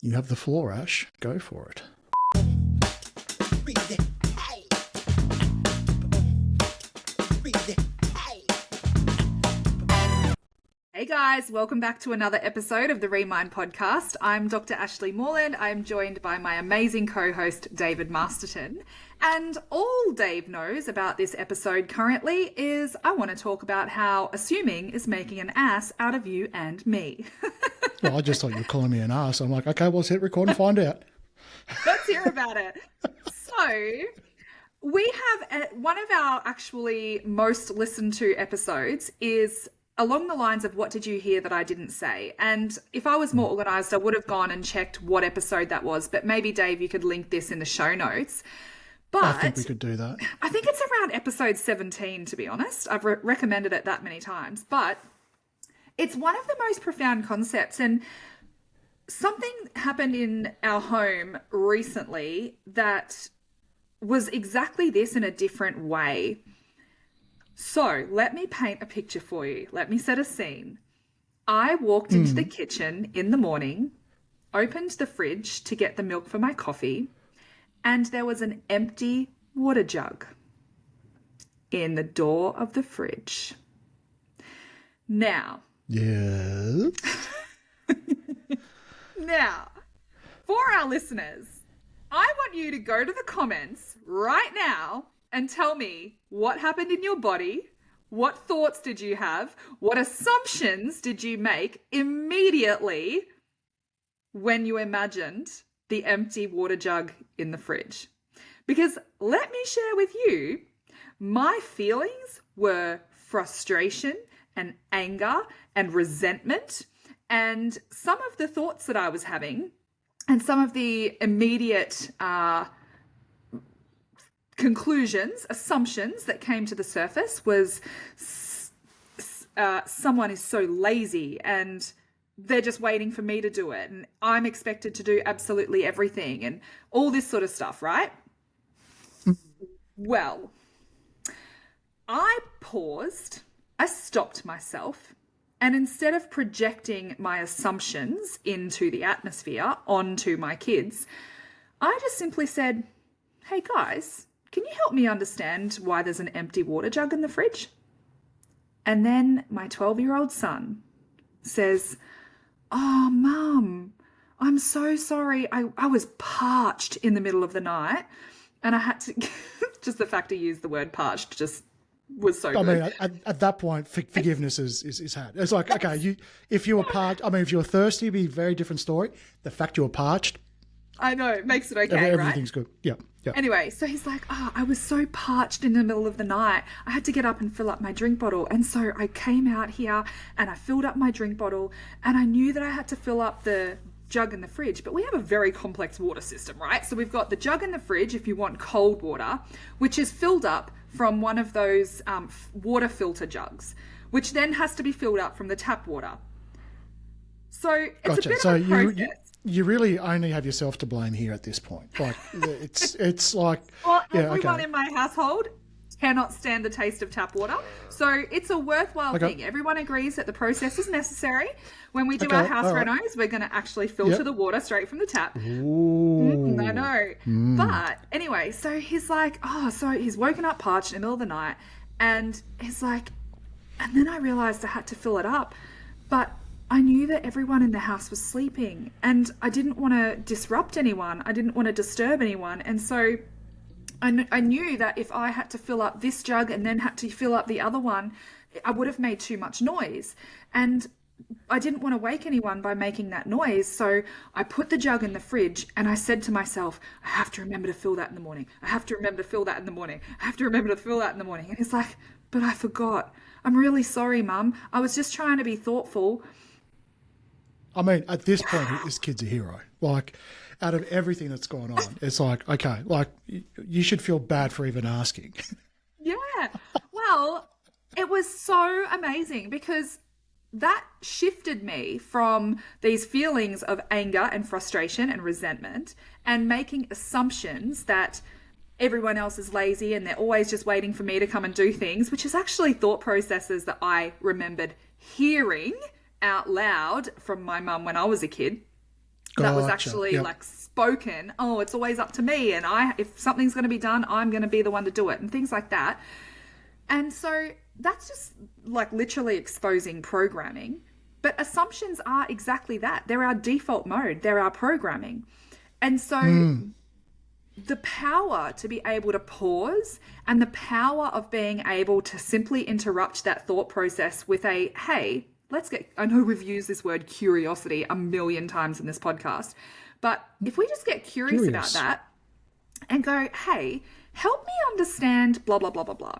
You have the floor, Ash. Go for it. Hey guys, welcome back to another episode of the Remind podcast. I'm Dr. Ashleigh Moreland. I'm joined by my amazing co-host, David Masterton. And all Dave knows about this episode currently is I want to talk about how assuming is making an ass out of you and me. Well, I just thought you were calling me an ass. I'm like, okay, well, let's hit record and find out. Let's hear about it. So we have one of our actually most listened to episodes is along the lines of what did you hear that I didn't say? And if I was more organised, I would have gone and checked what episode that was. But maybe, Dave, you could link this in the show notes. But I think we could do that. I think it's around episode 17, to be honest. I've recommended it that many times. But it's one of the most profound concepts. And something happened in our home recently that was exactly this in a different way. So let me paint a picture for you. Let me set a scene. I walked into the kitchen in the morning, opened the fridge to get the milk for my coffee, and there was an empty water jug in the door of the fridge. Now. Yes. Now, for our listeners, I want you to go to the comments right now and tell me what happened in your body, what thoughts did you have, what assumptions did you make immediately when you imagined the empty water jug in the fridge. Because let me share with you, my feelings were frustration and anger and resentment, and some of the thoughts that I was having and some of the immediate conclusions, assumptions that came to the surface was someone is so lazy and they're just waiting for me to do it and I'm expected to do absolutely everything and all this sort of stuff, right? Well, I paused, I stopped myself, and instead of projecting my assumptions into the atmosphere onto my kids, I just simply said, hey guys, can you help me understand why there's an empty water jug in the fridge? And then my 12-year-old son says, oh, Mum, I'm so sorry. I was parched in the middle of the night and I had to, just the fact he used the word parched just was so good. I mean, at that point, forgiveness is had. It's like, okay, if you were parched, I mean, if you were thirsty, it'd be a very different story. The fact you were parched, I know, it makes it okay, everything's right? good. Yeah. Anyway, so he's like, I was so parched in the middle of the night. I had to get up and fill up my drink bottle. And so I came out here and I filled up my drink bottle and I knew that I had to fill up the jug in the fridge. But we have a very complex water system, right? So we've got the jug in the fridge if you want cold water, which is filled up from one of those water filter jugs, which then has to be filled up from the tap water. So it's a bit of a process. You really only have yourself to blame here at this point. Like it's like, well, everyone in my household cannot stand the taste of tap water, so it's a worthwhile thing. Everyone agrees that the process is necessary. When we do our house renos, we're going to actually filter the water straight from the tap. Ooh. I know. But anyway, so he's like, so he's woken up parched in the middle of the night, and he's like, and then I realized I had to fill it up, but I knew that everyone in the house was sleeping and I didn't want to disrupt anyone. I didn't want to disturb anyone. And so I knew that if I had to fill up this jug and then had to fill up the other one, I would have made too much noise. And I didn't want to wake anyone by making that noise. So I put the jug in the fridge and I said to myself, I have to remember to fill that in the morning. I have to remember to fill that in the morning. I have to remember to fill that in the morning. And he's like, but I forgot. I'm really sorry, Mum. I was just trying to be thoughtful. I mean, at this point, this kid's a hero. Like, out of everything that's gone on, it's like, okay, like, you should feel bad for even asking. Yeah. Well, it was so amazing because that shifted me from these feelings of anger and frustration and resentment and making assumptions that everyone else is lazy and they're always just waiting for me to come and do things, which is actually thought processes that I remembered hearing out loud from my mum when I was a kid. that was Gotcha. actually Yep. like spoken. Oh, it's always up to me, and if something's going to be done, I'm going to be the one to do it, and things like that. And so that's just like literally exposing programming. But assumptions are exactly that. They're our default mode. They're our programming. And so the power to be able to pause and the power of being able to simply interrupt that thought process with a, hey, I know we've used this word curiosity a million times in this podcast, but if we just get curious about that and go, hey, help me understand blah, blah, blah, blah, blah.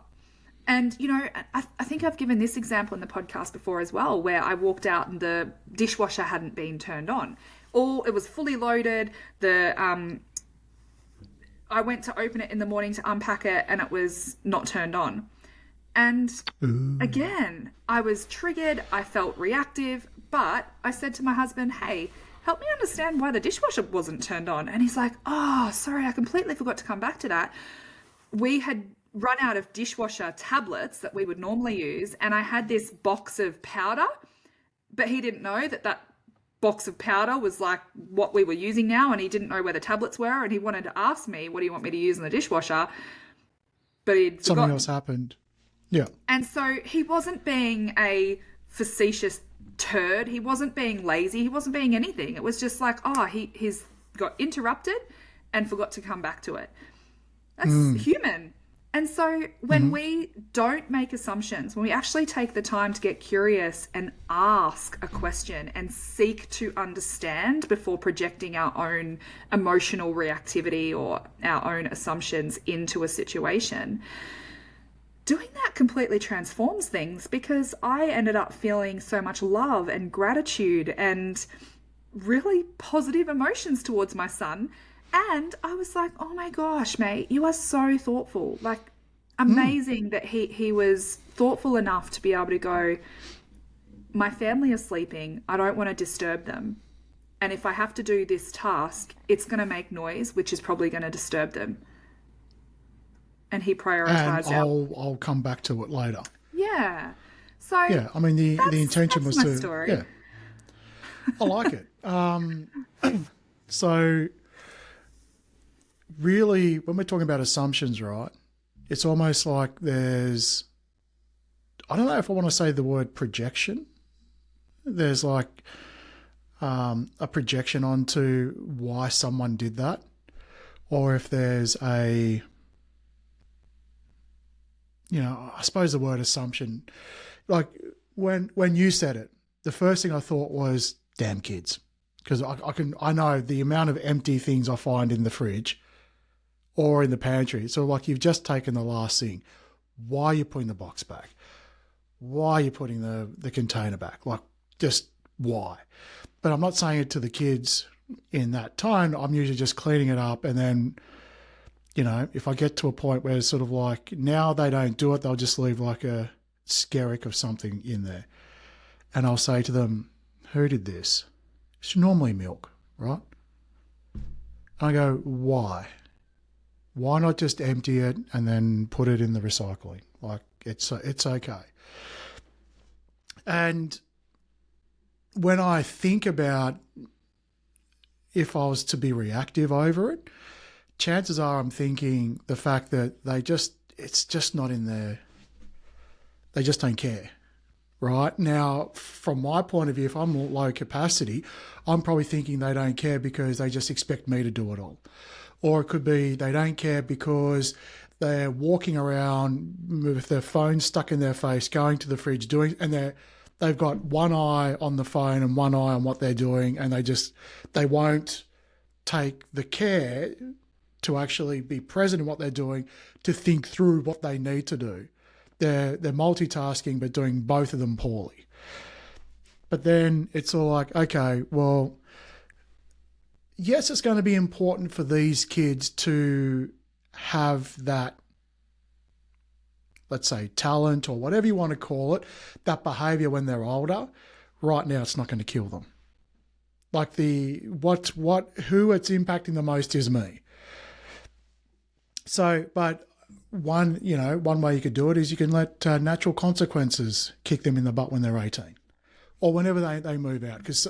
And, you know, I think I've given this example in the podcast before as well, where I walked out and the dishwasher hadn't been turned on. It was fully loaded. I went to open it in the morning to unpack it and it was not turned on. And again, I was triggered. I felt reactive, but I said to my husband, hey, help me understand why the dishwasher wasn't turned on. And he's like, oh, sorry, I completely forgot to come back to that. We had run out of dishwasher tablets that we would normally use. And I had this box of powder, but he didn't know that box of powder was like what we were using now, and he didn't know where the tablets were, and he wanted to ask me, what do you want me to use in the dishwasher? But he'd Something forgotten. else happened. Yeah. And so he wasn't being a facetious turd. He wasn't being lazy. He wasn't being anything. It was just like, oh, he's got interrupted and forgot to come back to it. That's human. And so when we don't make assumptions, when we actually take the time to get curious and ask a question and seek to understand before projecting our own emotional reactivity or our own assumptions into a situation, doing that completely transforms things, because I ended up feeling so much love and gratitude and really positive emotions towards my son. And I was like, oh my gosh, mate, you are so thoughtful. Like, amazing that he was thoughtful enough to be able to go, my family is sleeping. I don't want to disturb them. And if I have to do this task, it's going to make noise, which is probably going to disturb them. And he prioritized And I'll come back to it later. Yeah. So Yeah, I mean, the intention was my to... story. Yeah. I like it. So really, when we're talking about assumptions, right, it's almost like there's, I don't know if I want to say the word projection. There's like a projection onto why someone did that, or if there's I suppose the word assumption, like when you said it, the first thing I thought was, damn kids. Because I know the amount of empty things I find in the fridge or in the pantry. So like, you've just taken the last thing. Why are you putting the box back? Why are you putting the container back? Like, just why? But I'm not saying it to the kids in that tone. I'm usually just cleaning it up, and then, you know, if I get to a point where it's sort of like, now they don't do it, they'll just leave like a skerrick of something in there. And I'll say to them, who did this? It's normally milk, right? And I go, why? Why not just empty it and then put it in the recycling? Like, it's okay. And when I think about if I was to be reactive over it, chances are I'm thinking the fact that it's just not in there. They just don't care. Right? Now, from my point of view, if I'm low capacity, I'm probably thinking they don't care because they just expect me to do it all. Or it could be they don't care because they're walking around with their phone stuck in their face, going to the fridge, and they've got one eye on the phone and one eye on what they're doing, and they won't take the care to actually be present in what they're doing, to think through what they need to do. They're multitasking, but doing both of them poorly. But then it's all like, okay, well, yes, it's going to be important for these kids to have that, let's say, talent or whatever you want to call it, that behavior when they're older. Right now, it's not going to kill them. Like who it's impacting the most is me. So, but one way you could do it is you can let natural consequences kick them in the butt when they're 18 or whenever they move out. Because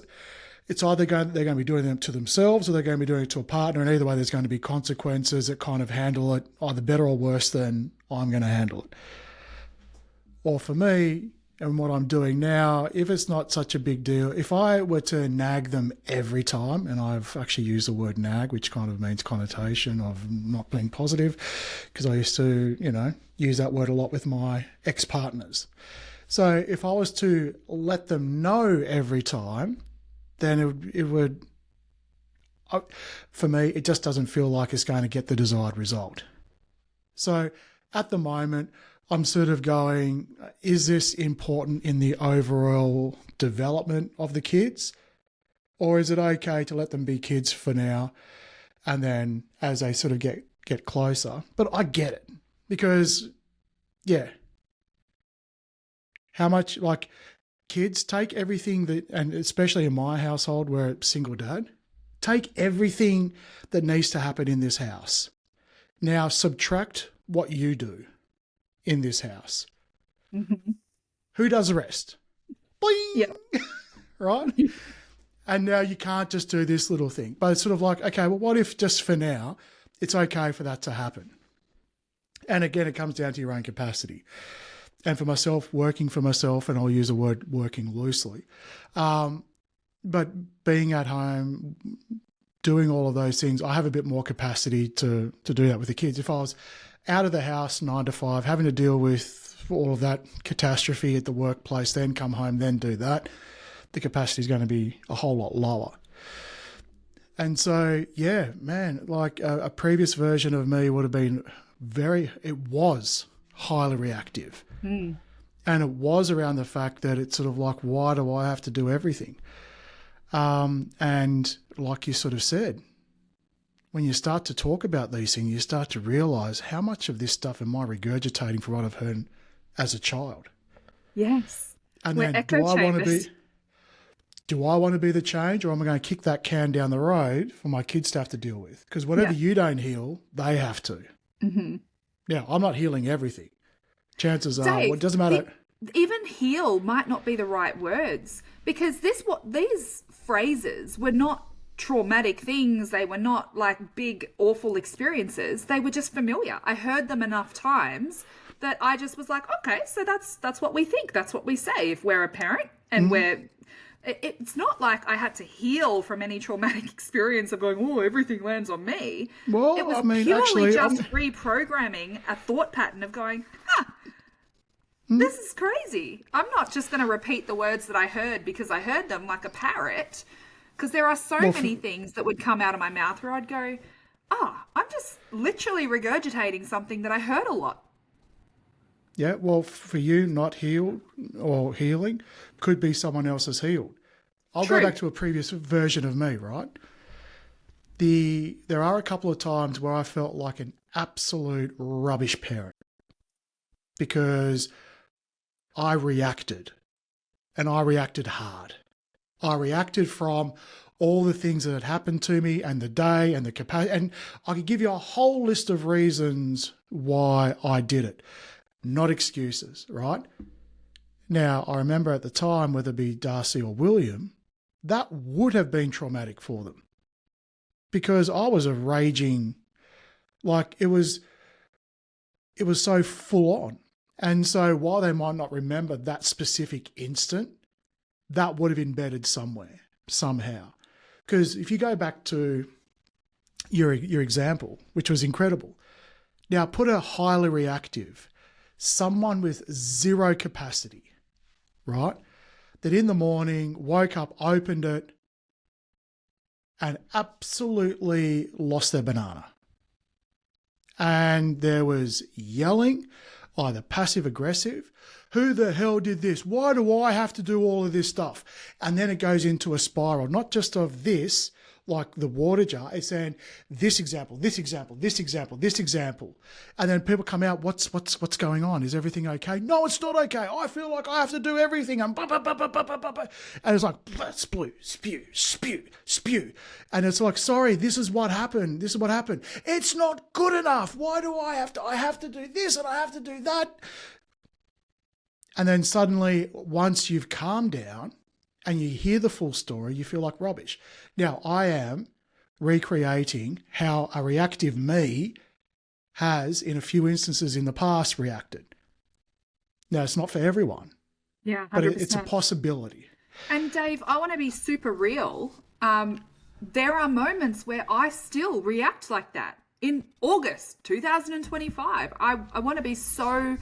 it's either they're going to be doing them to themselves or they're going to be doing it to a partner, and either way there's going to be consequences that kind of handle it either better or worse than I'm going to handle it. Or for me, and what I'm doing now, if it's not such a big deal, if I were to nag them every time, and I've actually used the word nag, which kind of means connotation of not being positive, because I used to, use that word a lot with my ex-partners. So if I was to let them know every time, then it would, for me, it just doesn't feel like it's going to get the desired result. So at the moment, I'm sort of going, is this important in the overall development of the kids? Or is it okay to let them be kids for now? And then as they sort of get closer, but I get it because, yeah, how much, like, kids take everything that, and especially in my household where it's single dad, take everything that needs to happen in this house. Now subtract what you do in this house. Mm-hmm. Who does the rest? Boing! Yep. Right? And now you can't just do this little thing. But it's sort of like, okay, well, what if just for now, it's okay for that to happen? And again, it comes down to your own capacity. And for myself, working for myself, and I'll use the word working loosely, but being at home, doing all of those things, I have a bit more capacity to do that with the kids. If I was out of the house 9 to 5, having to deal with all of that catastrophe at the workplace, then come home, then do that, the capacity is going to be a whole lot lower. And so, yeah, man, like a previous version of me would have been it was highly reactive. Mm. And it was around the fact that it's sort of like, why do I have to do everything? And like you sort of said, when you start to talk about these things, you start to realize how much of this stuff am I regurgitating for what I've heard as a child. Yes. And We're then echo chambers. Do I want to be the change, or am I going to kick that can down the road for my kids to have to deal with? Because whatever you don't heal, they have to. Mm-hmm. Now, I'm not healing everything. Chances are, Dave, it doesn't matter. Even heal might not be the right words, because these phrases were not traumatic things. They were not like big, awful experiences. They were just familiar. I heard them enough times that I just was like, okay, so that's what we think. That's what we say if we're a parent, and it's not like I had to heal from any traumatic experience of going, oh, everything lands on me. Well, it was I mean, purely actually, just reprogramming a thought pattern of going, this is crazy. I'm not just going to repeat the words that I heard because I heard them like a parrot. Because there are so many things that would come out of my mouth where I'd go, I'm just literally regurgitating something that I heard a lot. Yeah, well, for you, not healed or healing could be someone else's healed. I'll True. go back to a previous version of me, right? There are a couple of times where I felt like an absolute rubbish parent because I reacted, and I reacted hard. I reacted from all the things that had happened to me and the day and the capacity, and I could give you a whole list of reasons why I did it. Not excuses, right? Now, I remember at the time, whether it be Darcy or William, that would have been traumatic for them because I was a raging, like it was so full on. And so while they might not remember that specific instant, that would have embedded somewhere, somehow. Because if you go back to your example, which was incredible, now put a highly reactive, someone with zero capacity, right? That in the morning woke up, opened it, and absolutely lost their banana. And there was yelling, either passive aggressive. Who the hell did this? Why do I have to do all of this stuff? And then it goes into a spiral, not just of this, like the water jar, it's saying this example, this example, this example, this example. And then people come out, what's going on? Is everything okay? No, it's not okay. I feel like I have to do everything. And it's like, spew. And it's like, sorry, this is what happened. This is what happened. It's not good enough. Why do I have to do this and I have to do that. And then suddenly, once you've calmed down and you hear the full story, you feel like rubbish. Now, I am recreating how a reactive me has, in a few instances in the past, reacted. Now, it's not for everyone, Yeah, 100%. but it's a possibility. And Dave, I want to be super real. There are moments where I still react like that. In August 2025, I want to be so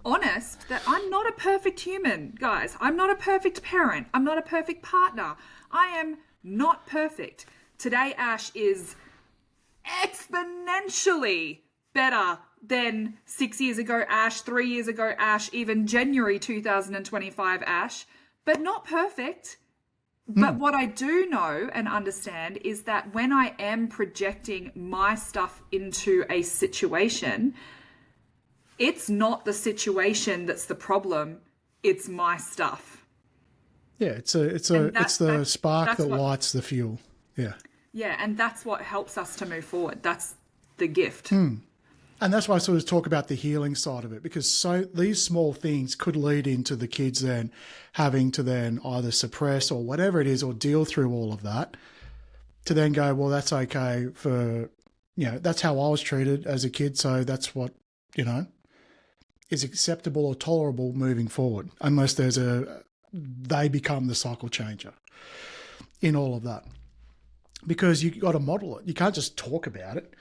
honest that I'm not a perfect human, guys. I'm not a perfect parent. I'm not a perfect partner. I am not perfect. Today, Ash is exponentially better than 6 years ago Ash, 3 years ago Ash, even January 2025 Ash, but not perfect. But what I do know and understand is that when I am projecting my stuff into a situation, it's not the situation that's the problem, it's my stuff. Yeah, it's the spark that lights the fuel. Yeah. Yeah, and that's what helps us to move forward. That's the gift. And that's why I sort of talk about the healing side of it, because these small things could lead into the kids then having to then either suppress or whatever it is, or deal through all of that, to then go, well, that's okay for, that's how I was treated as a kid, so that's what, is acceptable or tolerable moving forward, unless they become the cycle changer in all of that. Because you got to model it. You can't just talk about it.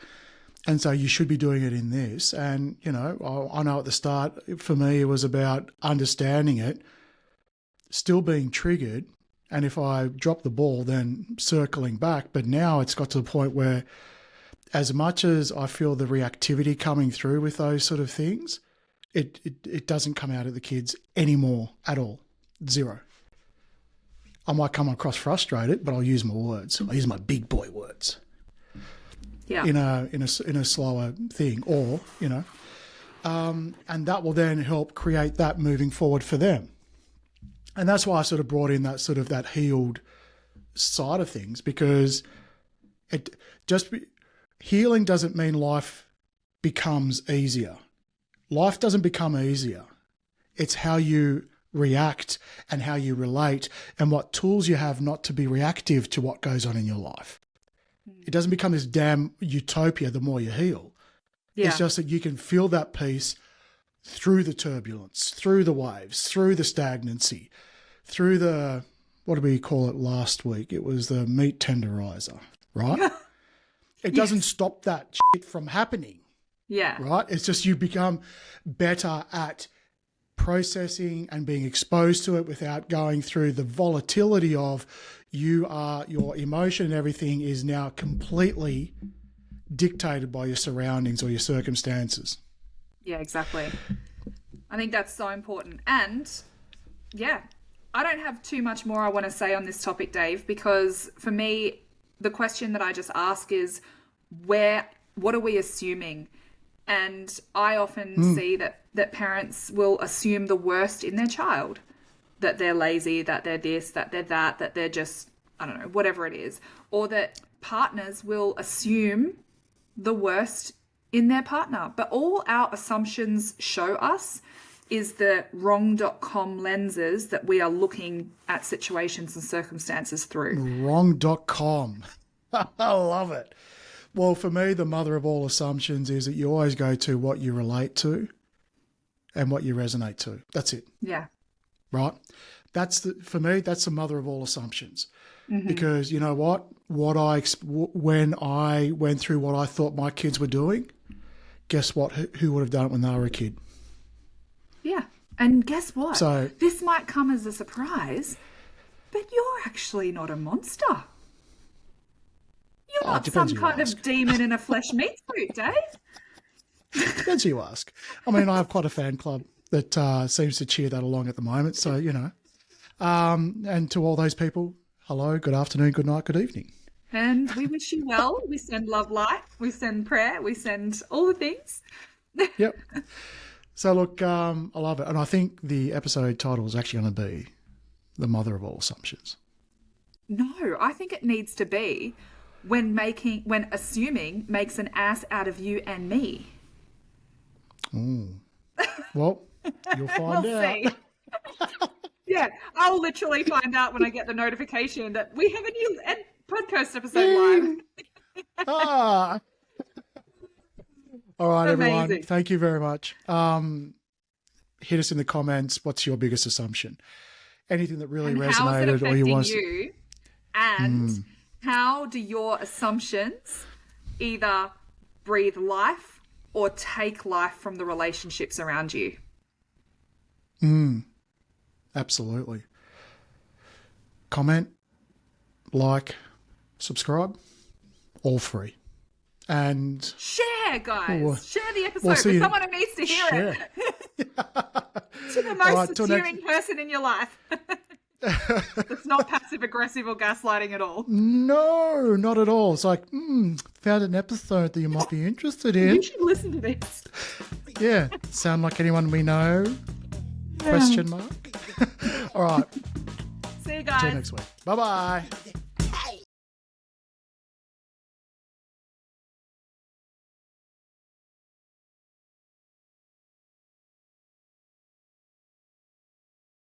And so you should be doing it in this. And, I know at the start, for me, it was about understanding it, still being triggered. And if I drop the ball, then circling back. But now it's got to the point where, as much as I feel the reactivity coming through with those sort of things, it doesn't come out of the kids anymore at all. Zero. I might come across frustrated, but I'll use my words. I'll use my big boy words. Yeah. In a slower thing, or and that will then help create that moving forward for them. And that's why I sort of brought in that healed side of things, because healing doesn't mean life becomes easier. Life doesn't become easier. It's how you react and how you relate and what tools you have not to be reactive to what goes on in your life. It doesn't become this damn utopia the more you heal. Yeah. It's just that you can feel that peace through the turbulence, through the waves, through the stagnancy, through the, what did we call it last week? It was the meat tenderizer, right? It doesn't stop that shit from happening. Yeah. Right? It's just you become better at processing and being exposed to it without going through the volatility of your emotion and everything is now completely dictated by your surroundings or your circumstances. Yeah, exactly. I think that's so important. And yeah, I don't have too much more I want to say on this topic, Dave, because for me, the question that I just ask is what are we assuming? And I often see that parents will assume the worst in their child, that they're lazy, that they're this, that they're that they're just, I don't know, whatever it is. Or that partners will assume the worst in their partner. But all our assumptions show us is the wrong.com lenses that we are looking at situations and circumstances through. Wrong.com. I love it. Well, for me, the mother of all assumptions is that you always go to what you relate to and what you resonate to. That's it. Yeah. Right? For me, that's the mother of all assumptions. Mm-hmm. Because you know what? When I went through what I thought my kids were doing, guess what? Who would have done it when they were a kid? Yeah. And guess what? So this might come as a surprise, but you're actually not a monster. You're not some kind of demon in a flesh meat suit, Dave. Depends who you ask. I mean, I have quite a fan club that seems to cheer that along at the moment. So, and to all those people, hello, good afternoon, good night, good evening. And we wish you well. We send love, light. We send prayer. We send all the things. Yep. So, look, I love it. And I think the episode title is actually going to be The Mother of All Assumptions. No, I think it needs to be when assuming makes an ass out of you and me. Well, you'll find out. See. Yeah, I'll literally find out when I get the notification that we have a new podcast episode live. Ah. All right, Amazing. everyone. Thank you very much. Hit us in the comments. What's your biggest assumption? Anything that really And resonated, how is it or affecting you want you? And how do your assumptions either breathe life or take life from the relationships around you? Absolutely. Comment, like, subscribe, all free. And Share, guys. Share the episode we'll see with you. someone who needs to hear it. To the All most right, till endearing person in your life. It's not passive aggressive or gaslighting at all. No, not at all. It's like, found an episode that you might be interested in. You should listen to this. Yeah. Sound like anyone we know? Question mark. All right. See you guys. Till next week. Bye-bye.